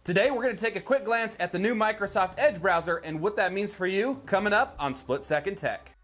Today we're going to take a quick glance at the new Microsoft Edge browser and what that means for you, coming up on Split Second Tech.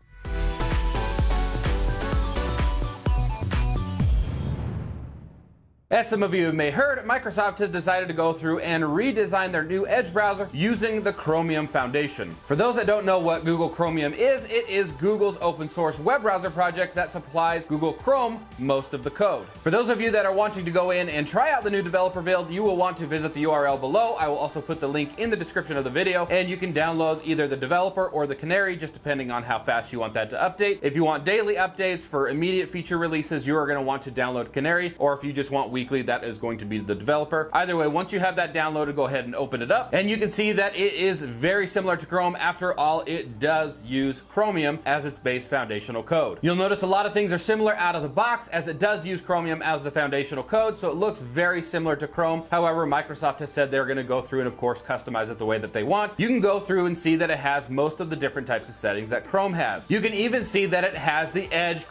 As some of you may have heard, Microsoft has decided to go through and redesign their new Edge browser using the Chromium Foundation. For those that don't know what Google Chromium is, it is Google's open source web browser project that supplies Google Chrome most of the code. For those of you that are wanting to go in and try out the new developer build, you will want to visit the URL below. I will also put the link in the description of the video, and you can download either the developer or the Canary, just depending on how fast you want that to update. If you want daily updates for immediate feature releases, you are going to want to download Canary, or if you just want weekly, that is going to be the developer. Either way, once you have that downloaded, go ahead and open it up, and you can see that it is very similar to Chrome. After all, it does use Chromium as its base foundational code. You'll notice a lot of things are similar out of the box, as it does use Chromium as the foundational code, so it looks very similar to Chrome. However, Microsoft has said they're going to go through and of course customize it the way that they want. You can go through and see that it has most of the different types of settings that Chrome has. You can even see that it has the Edge ://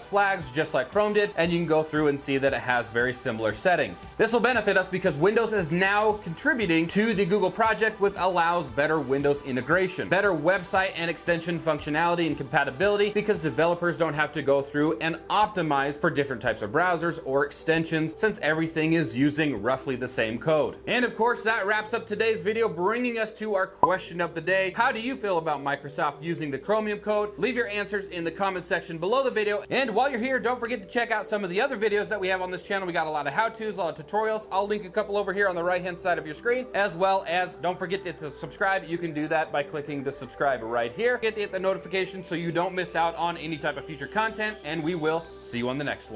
flags just like Chrome did, and you can go through and see that it has very similar settings. This will benefit us because Windows is now contributing to the Google project, which allows better Windows integration, better website and extension functionality and compatibility, because developers don't have to go through and optimize for different types of browsers or extensions, since everything is using roughly the same code. And of course, that wraps up today's video, bringing us to our question of the day. How do you feel about Microsoft using the Chromium code? Leave your answers in the comment section below the video. And while you're here, don't forget to check out some of the other videos that we have on this channel. We got a lot of how-tos, a lot of tutorials. I'll link a couple over here on the right-hand side of your screen, as well as don't forget to subscribe. You can do that by clicking the subscribe right here. Get to hit the notification so you don't miss out on any type of future content, and we will see you on the next one.